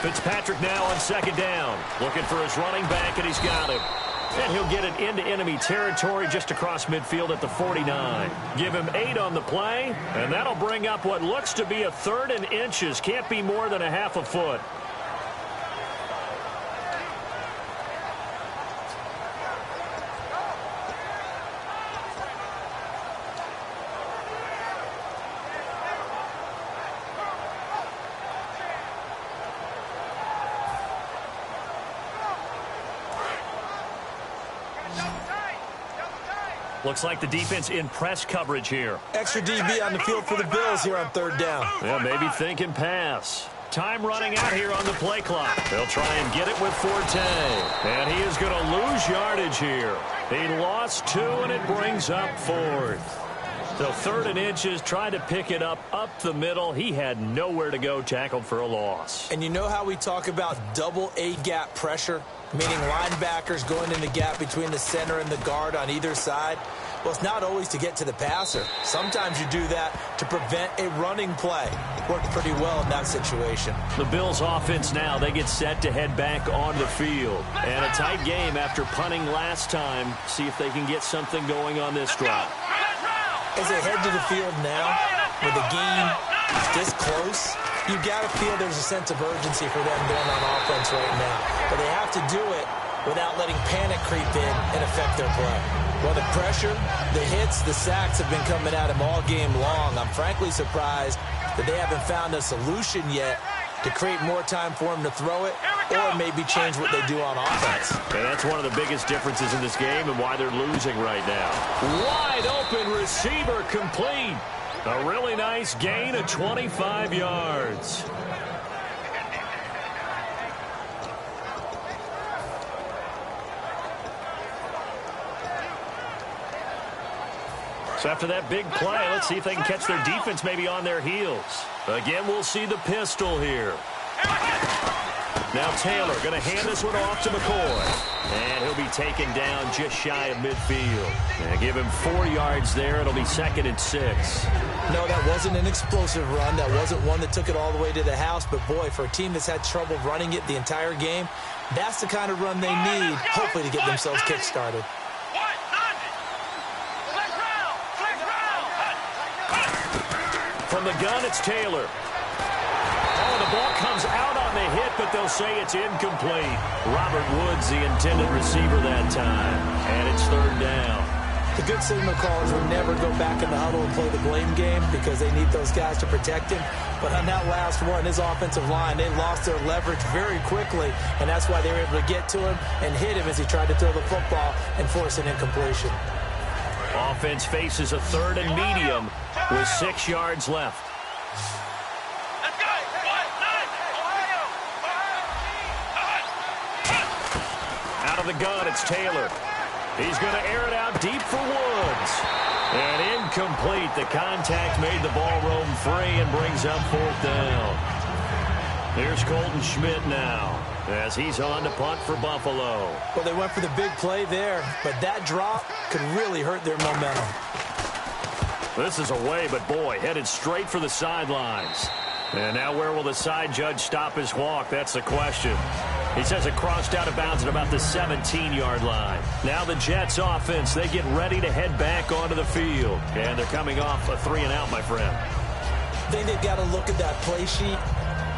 [SPEAKER 2] Fitzpatrick now on second down. Looking for his running back, and he's got him. And he'll get it into enemy territory just across midfield at the 49. Give him 8 on the play, and that'll bring up what looks to be a 3rd and inches. Can't be more than a half a foot. Looks like the defense in press coverage here.
[SPEAKER 3] Extra DB on the field for the Bills here on 3rd down.
[SPEAKER 2] Yeah, maybe thinking pass. Time running out here on the play clock. They'll try and get it with Forte. And he is going to lose yardage here. He lost 2, and it brings up 4th. So 3rd and inches, trying to pick it up the middle. He had nowhere to go, tackled for a loss.
[SPEAKER 3] And you know how we talk about double A-gap pressure? Meaning linebackers going in the gap between the center and the guard on either side. Well, it's not always to get to the passer. Sometimes you do that to prevent a running play. Worked pretty well in that situation.
[SPEAKER 2] The Bills offense now, they get set to head back on the field. And a tight game after punting last time. See if they can get something going on this drive.
[SPEAKER 3] As they head to the field now, with the game this close, you've got to feel there's a sense of urgency for them going on offense right now. But they have to do it without letting panic creep in and affect their play. Well, the pressure, the hits, the sacks have been coming at him all game long. I'm frankly surprised that they haven't found a solution yet to create more time for him to throw it or maybe change what they do on offense.
[SPEAKER 2] And that's one of the biggest differences in this game and why they're losing right now. Wide open receiver complete. A really nice gain of 25 yards. So after that big play, let's see if they can catch their defense maybe on their heels. Again, we'll see the pistol here. Now Taylor going to hand this one off to McCoy. And he'll be taken down just shy of midfield. And give him 4 yards there. It'll be 2nd and 6.
[SPEAKER 3] No, that wasn't an explosive run. That wasn't one that took it all the way to the house. But, boy, for a team that's had trouble running it the entire game, that's the kind of run they need, hopefully, to get themselves kick-started.
[SPEAKER 2] From the gun, it's Taylor. Oh, the ball comes out on the hit, but they'll say it's incomplete. Robert Woods, the intended receiver that time. And it's 3rd down.
[SPEAKER 3] The good signal callers will never go back in the huddle and play the blame game because they need those guys to protect him. But on that last one, his offensive line, they lost their leverage very quickly, and that's why they were able to get to him and hit him as he tried to throw the football and force an incompletion.
[SPEAKER 2] Offense faces a 3rd and medium with 6 yards left. Out of the gun, it's Taylor. He's going to air it out deep for Woods. And incomplete. The contact made the ball roam free and brings up 4th down. Here's Colton Schmidt now as he's on to punt for Buffalo.
[SPEAKER 3] Well, they went for the big play there, but that drop could really hurt their momentum.
[SPEAKER 2] This is away, but boy, headed straight for the sidelines. And now where will the side judge stop his walk? That's the question. He says it crossed out of bounds at about the 17-yard line. Now the Jets offense, they get ready to head back onto the field. And they're coming off a 3-and-out, my friend.
[SPEAKER 3] I think they've got to look at that play sheet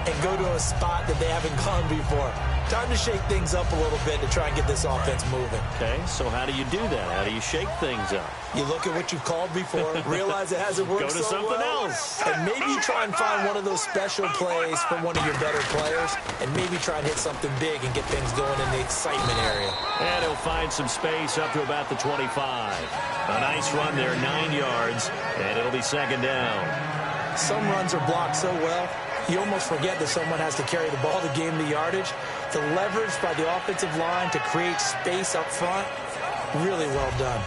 [SPEAKER 3] and go to a spot that they haven't gone before. Time to shake things up a little bit to try and get this offense moving.
[SPEAKER 2] Okay, so how do you do that? How do you shake things up?
[SPEAKER 3] You look at what you've called before, realize it hasn't worked
[SPEAKER 2] Go to
[SPEAKER 3] so
[SPEAKER 2] something
[SPEAKER 3] well,
[SPEAKER 2] else.
[SPEAKER 3] and maybe you try and find one of those special plays from one of your better players, and maybe try and hit something big and get things going in the excitement area.
[SPEAKER 2] And he'll find some space up to about the 25. A nice run there, 9 yards, and it'll be second down.
[SPEAKER 3] Some runs are blocked so well, you almost forget that someone has to carry the ball to gain the yardage. The leverage by the offensive line to create space up front, really well done.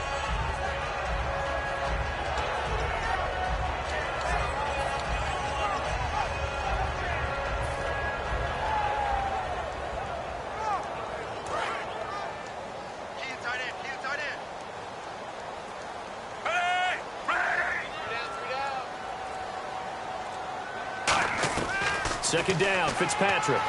[SPEAKER 2] Second down, Fitzpatrick.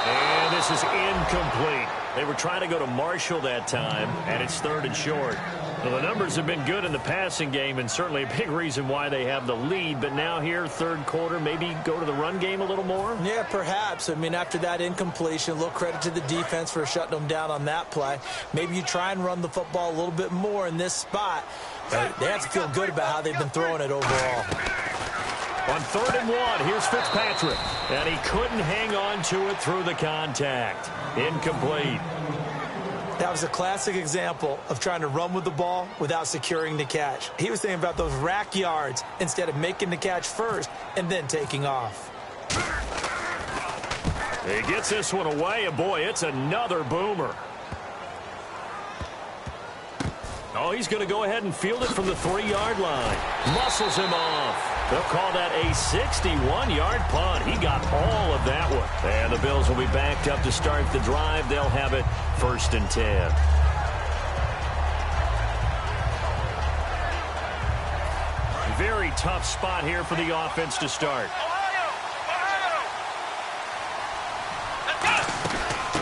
[SPEAKER 2] And this is incomplete. They were trying to go to Marshall that time, and it's third and short. Well, the numbers have been good in the passing game, and certainly a big reason why they have the lead. But now here, third quarter, maybe go to the run game a little more?
[SPEAKER 3] Yeah, perhaps. I mean, after that incompletion, a little credit to the defense for shutting them down on that play. Maybe you try and run the football a little bit more in this spot. But they have to feel good about how they've been throwing it overall.
[SPEAKER 2] On 3rd and 1, here's Fitzpatrick. And he couldn't hang on to it through the contact. Incomplete.
[SPEAKER 3] That was a classic example of trying to run with the ball without securing the catch. He was thinking about those rack yards instead of making the catch first and then taking off.
[SPEAKER 2] He gets this one away, and boy, it's another boomer. Oh, he's going to go ahead and field it from the 3-yard line. Muscles him off. They'll call that a 61-yard punt. He got all of that one. And the Bills will be backed up to start the drive. They'll have it 1st and 10. Very tough spot here for the offense to start.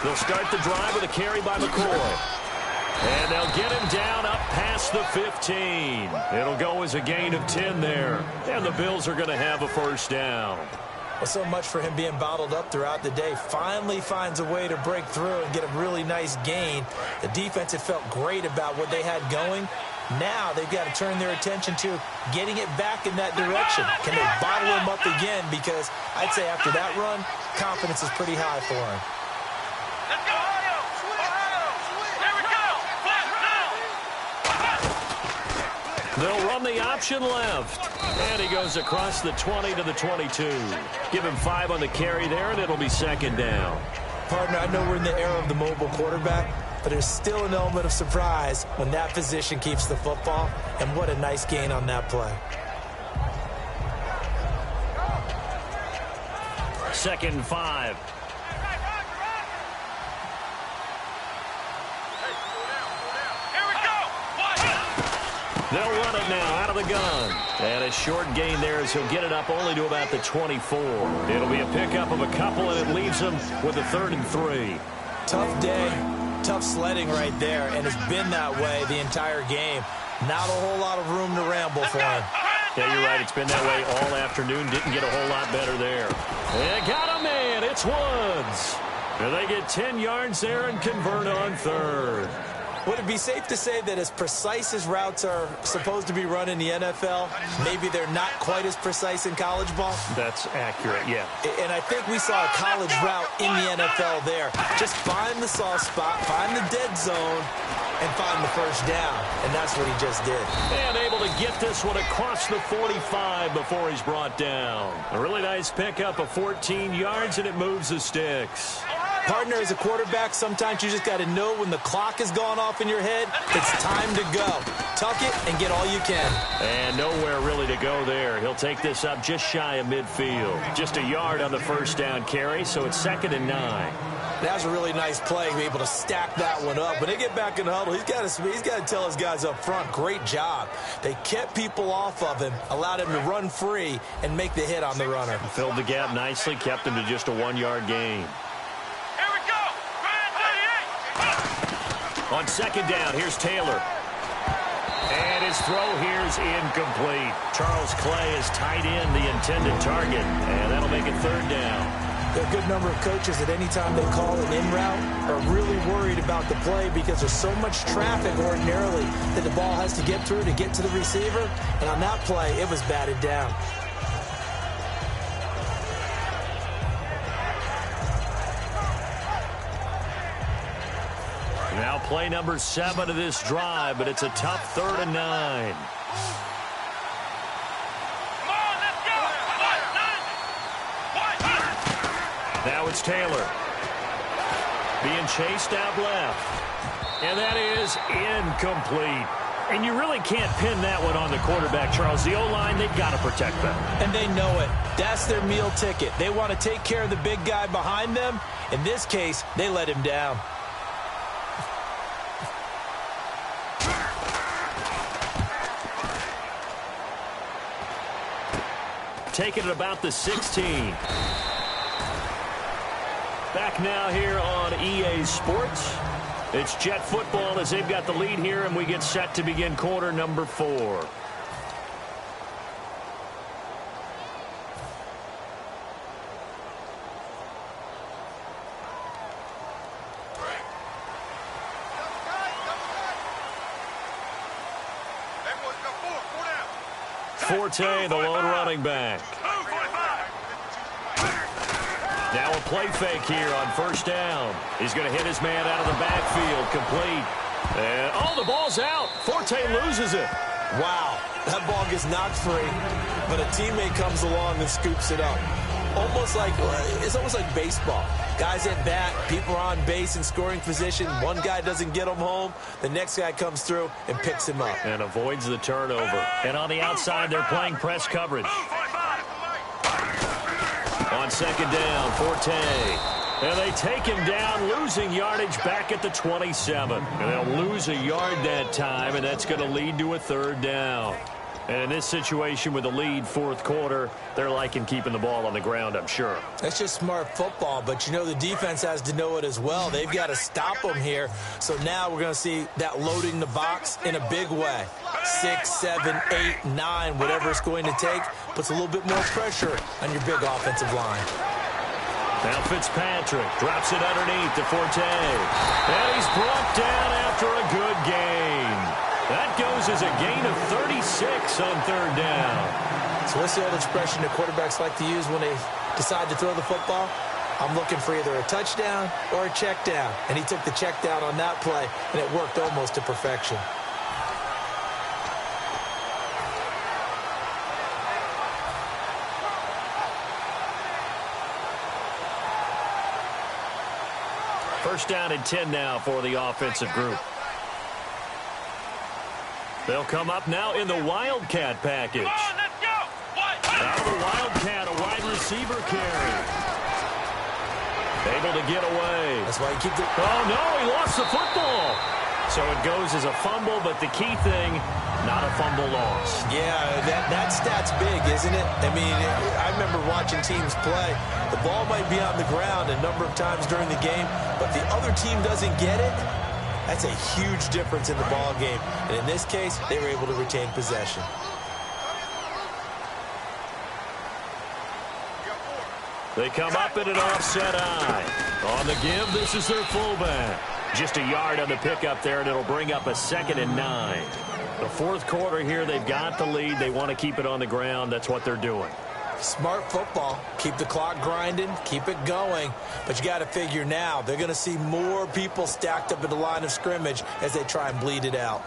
[SPEAKER 2] They'll start the drive with a carry by McCoy. And they'll get him down up past the 15. It'll go as a gain of 10 there. And the Bills are going to have a first down.
[SPEAKER 3] Well, so much for him being bottled up throughout the day. Finally finds a way to break through and get a really nice gain. The defense had felt great about what they had going. Now they've got to turn their attention to getting it back in that direction. Can they bottle him up again? Because I'd say after that run, confidence is pretty high for him.
[SPEAKER 2] They'll run the option left. And he goes across the 20 to the 22. Give him 5 on the carry there, and it'll be second down.
[SPEAKER 3] Partner, I know we're in the era of the mobile quarterback, but there's still an element of surprise when that position keeps the football. And what a nice gain on that play.
[SPEAKER 2] 2nd and 5. They'll run it now out of the gun. And a short gain there as he'll get it up only to about the 24. It'll be a pickup of a couple, and it leaves him with a 3rd and 3.
[SPEAKER 3] Tough day, tough sledding right there, and it's been that way the entire game. Not a whole lot of room to ramble for him.
[SPEAKER 2] Yeah, you're right. It's been that way all afternoon. Didn't get a whole lot better there. They got a man. It's Woods. And they get 10 yards there and convert on 3rd.
[SPEAKER 3] Would it be safe to say that as precise as routes are supposed to be run in the NFL, maybe they're not quite as precise in college ball?
[SPEAKER 2] That's accurate, yeah.
[SPEAKER 3] And I think we saw a college route in the NFL there. Just find the soft spot, find the dead zone, and find the first down. And that's what he just did.
[SPEAKER 2] And able to get this one across the 45 before he's brought down. A really nice pickup of 14 yards, and it moves the sticks.
[SPEAKER 3] Partner, as a quarterback, sometimes you just got to know when the clock has gone off in your head, it's time to go. Tuck it and get all you can.
[SPEAKER 2] And nowhere really to go there. He'll take this up just shy of midfield. Just a yard on the first down carry, so it's 2nd and 9.
[SPEAKER 3] That was a really nice play, be able to stack that one up. When they get back in the huddle, he's got to tell his guys up front, great job. They kept people off of him, allowed him to run free, and make the hit on the runner.
[SPEAKER 2] Filled the gap nicely, kept him to just a 1-yard gain. On 2nd down, here's Taylor. And his throw here's incomplete. Charles Clay is tight in the intended target, and that'll make it third down.
[SPEAKER 3] There are a good number of coaches that any time they call an in route are really worried about the play because there's so much traffic ordinarily that the ball has to get through to get to the receiver. And on that play, it was batted down.
[SPEAKER 2] Now play number 7 of this drive, but it's a tough 3rd and 9. Now it's Taylor. Being chased out left. And that is incomplete. And you really can't pin that one on the quarterback, Charles. The O-line, they've got to protect them.
[SPEAKER 3] And they know it. That's their meal ticket. They want to take care of the big guy behind them. In this case, they let him down.
[SPEAKER 2] Taking it about the 16. Back now here on EA Sports. It's Jet football as they've got the lead here, and we get set to begin quarter number 4. Forte, the lone running back. Now a play fake here on first down. He's going to hit his man out of the backfield, complete. And, oh, the ball's out. Forte loses it.
[SPEAKER 3] Wow, that ball gets knocked free, but a teammate comes along and scoops it up. It's almost like baseball. Guys at bat, people are on base in scoring position. One guy doesn't get him home. The next guy comes through and picks him up.
[SPEAKER 2] And avoids the turnover. And on the outside, they're playing press coverage. On second down, Forte. And they take him down, losing yardage back at the 27. And they'll lose a yard that time, and that's going to lead to a third down. And in this situation with the lead, fourth quarter, they're liking keeping the ball on the ground, I'm sure.
[SPEAKER 3] That's just smart football, but you know the defense has to know it as well. They've got to stop them here. So now we're going to see that loading the box in a big way. 6, 7, 8, 9, whatever it's going to take, puts a little bit more pressure on your big offensive line.
[SPEAKER 2] Now Fitzpatrick drops it underneath to Forte. And he's brought down after a good gain. That goes as a gain of 36 on third down.
[SPEAKER 3] So what's the old expression that quarterbacks like to use when they decide to throw the football? I'm looking for either a touchdown or a check down. And he took the check down on that play, and it worked almost to perfection.
[SPEAKER 2] First down and 10 now for the offensive group. They'll come up now in the Wildcat package. Out of the Wildcat, a wide receiver carry. Able to get away.
[SPEAKER 3] That's why you keep the...
[SPEAKER 2] Oh, no, he lost the football. So it goes as a fumble, but the key thing, not a fumble loss.
[SPEAKER 3] Yeah, that stat's big, isn't it? I mean, I remember watching teams play. The ball might be on the ground a number of times during the game, but the other team doesn't get it. That's a huge difference in the ball game. And in this case, they were able to retain possession.
[SPEAKER 2] They come up in an offset eye. On the give, this is their fullback. Just a yard on the pickup there, and it'll bring up a 2nd and 9. The fourth quarter here, they've got the lead. They want to keep it on the ground. That's what they're doing.
[SPEAKER 3] Smart football. Keep the clock grinding. Keep it going. But you got to figure now, they're going to see more people stacked up at the line of scrimmage as they try and bleed it out.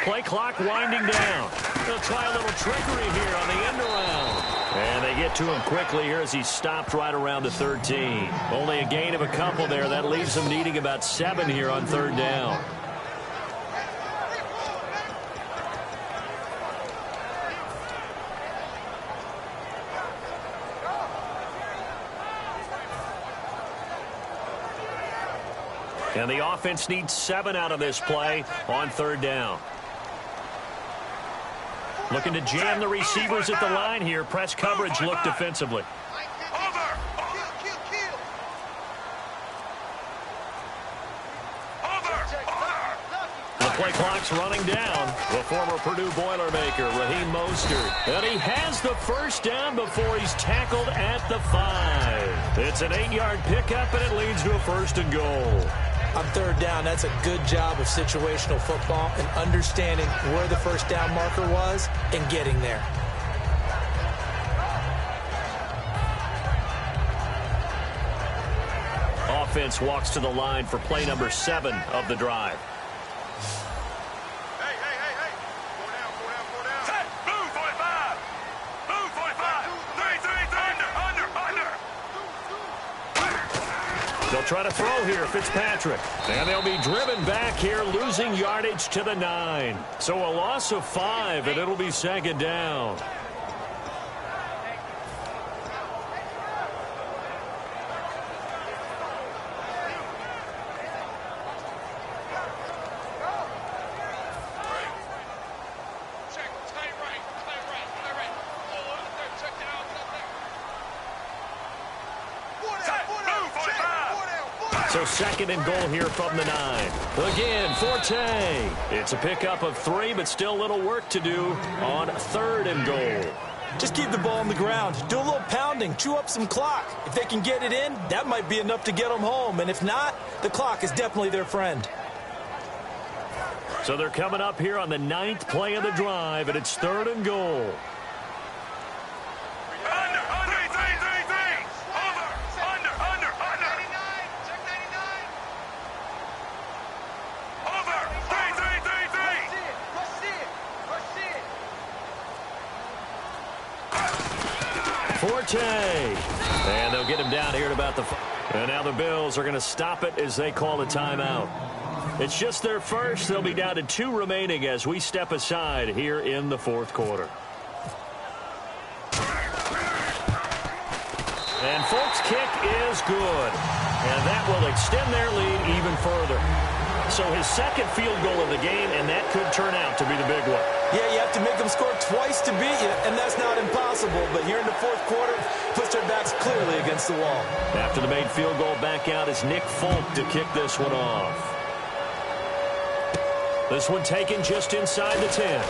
[SPEAKER 2] Play clock winding down. They'll try a little trickery here on the end around. And they get to him quickly here as he stopped right around the 13. Only a gain of a couple there. That leaves them needing about 7 here on third down. And the offense needs 7 out of this play on 3rd down. Looking to jam the receivers at the line here. Press coverage look defensively. The play clock's running down. The former Purdue Boilermaker, Raheem Mostert. And he has the first down before he's tackled at the 5. It's an 8-yard pickup, and it leads to a 1st and goal.
[SPEAKER 3] On 3rd down, that's a good job of situational football and understanding where the first down marker was and getting there.
[SPEAKER 2] Offense walks to the line for play number 7 of the drive. They'll try to throw here, Fitzpatrick. And they'll be driven back here, losing yardage to the 9. So a loss of 5, and it'll be 2nd down. So 2nd and goal here from the 9. Again, Forte. It's a pickup of 3, but still a little work to do on 3rd and goal.
[SPEAKER 3] Just keep the ball on the ground. Do a little pounding. Chew up some clock. If they can get it in, that might be enough to get them home. And if not, the clock is definitely their friend.
[SPEAKER 2] So they're coming up here on the 9th play of the drive, and it's 3rd and goal. Forte. And they'll get him down here at about the... And now the Bills are going to stop it as they call a timeout. It's just their first. They'll be down to 2 remaining as we step aside here in the 4th quarter. And Folk's kick is good. And that will extend their lead even further. So his 2nd field goal of the game, and that could turn out to be the big one.
[SPEAKER 3] Yeah, you have to make them score twice to beat you, and that's not impossible. But here in the 4th quarter, puts their backs clearly against the wall.
[SPEAKER 2] After the made field goal, back out is Nick Folk to kick this one off. This one taken just inside the 10.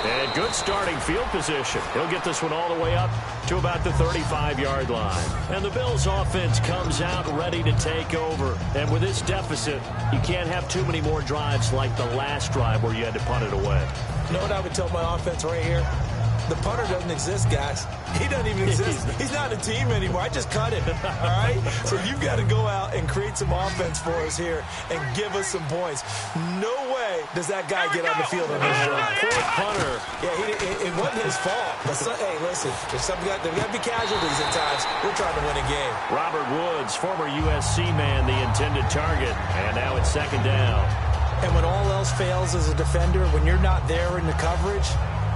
[SPEAKER 2] And good starting field position. He'll get this one all the way up to about the 35-yard line. And the Bills' offense comes out ready to take over. And with this deficit, you can't have too many more drives like the last drive where you had to punt it away.
[SPEAKER 3] You know what I would tell my offense right here? The punter doesn't exist, guys. He doesn't even exist. He's not a team anymore. I just cut him, all right? So you've got to go out and create some offense for us here and give us some points. No way does that guy get on the field on this drive.
[SPEAKER 2] Poor punter.
[SPEAKER 3] Yeah, it wasn't his fault. But hey, listen, there's got to be casualties at times. We're trying to win a game.
[SPEAKER 2] Robert Woods, former USC man, the intended target. And now it's 2nd down.
[SPEAKER 3] And when all else fails as a defender, when you're not there in the coverage,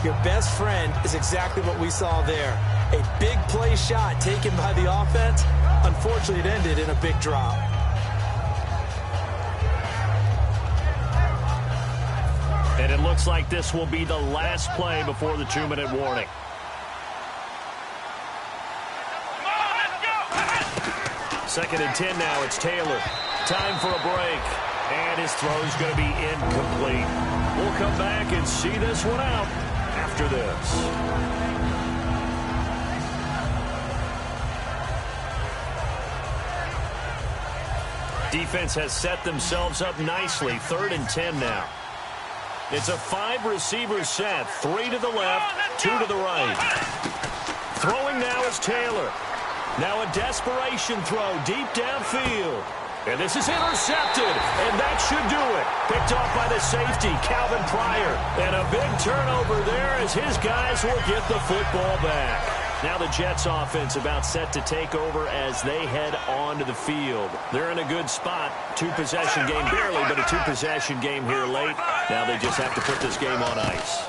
[SPEAKER 3] your best friend is exactly what we saw there. A big play shot taken by the offense. Unfortunately, it ended in a big drop.
[SPEAKER 2] And it looks like this will be the last play before the 2-minute warning. Second and 10 now. It's Taylor. Time for a break. And his throw's going to be incomplete. We'll come back and see this one out after this. Defense has set themselves up nicely. 3rd and 10 now. It's a 5-receiver set. 3 to the left, 2 to the right. Throwing now is Taylor. Now a desperation throw deep downfield. And this is intercepted, and that should do it. Picked off by the safety, Calvin Pryor. And a big turnover there as his guys will get the football back. Now the Jets offense about set to take over as they head onto the field. They're in a good spot. 2-possession game barely, but a 2-possession game here late. Now they just have to put this game on ice.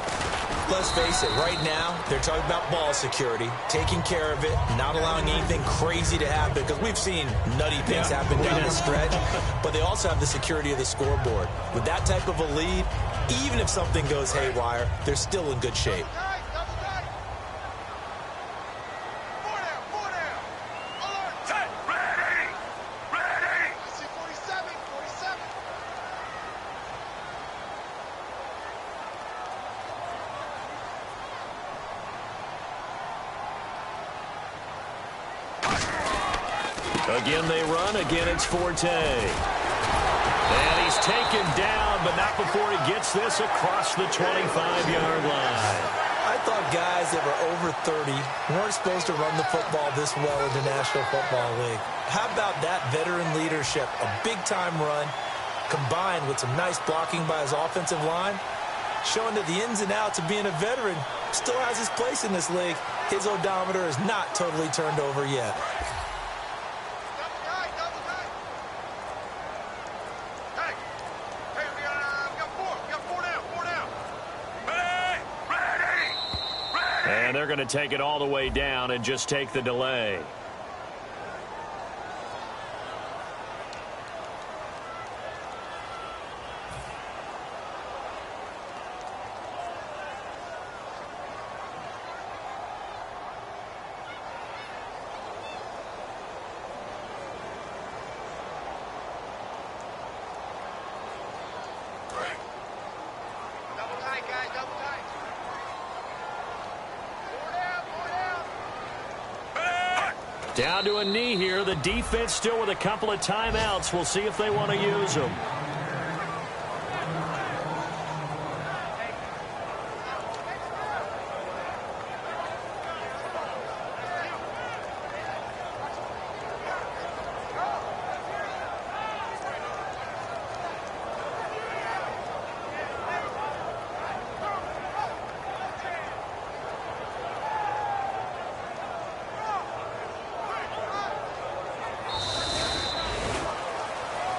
[SPEAKER 3] let's face it, right now, they're talking about ball security, taking care of it, not allowing anything crazy to happen, because we've seen nutty things happen down the stretch, but they also have the security of the scoreboard. With that type of a lead, even if something goes haywire, they're still in good shape.
[SPEAKER 2] Again they run. Again it's Forte. And he's taken down, but not before he gets this across the 25-yard line.
[SPEAKER 3] I thought guys that were over 30 weren't supposed to run the football this well in the National Football League. How about that veteran leadership? A big-time run combined with some nice blocking by his offensive line, showing that the ins and outs of being a veteran still has his place in this league. His odometer is not totally turned over yet.
[SPEAKER 2] And they're going to take it all the way down and just take the delay. Down to a knee here. The defense still with a couple of timeouts. We'll see if they want to use them.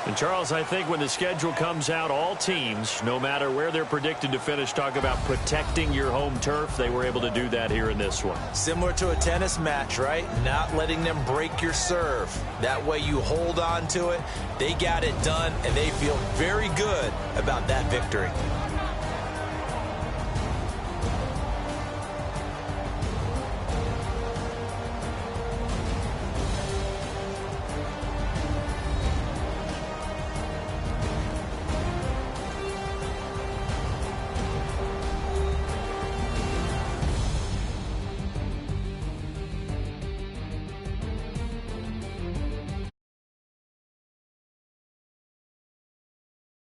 [SPEAKER 2] And Charles, I think when the schedule comes out, all teams, no matter where they're predicted to finish, talk about protecting your home turf. They were able to do that here in this one.
[SPEAKER 3] Similar to a tennis match, right? Not letting them break your serve. That way you hold on to it. They got it done, and they feel very good about that victory.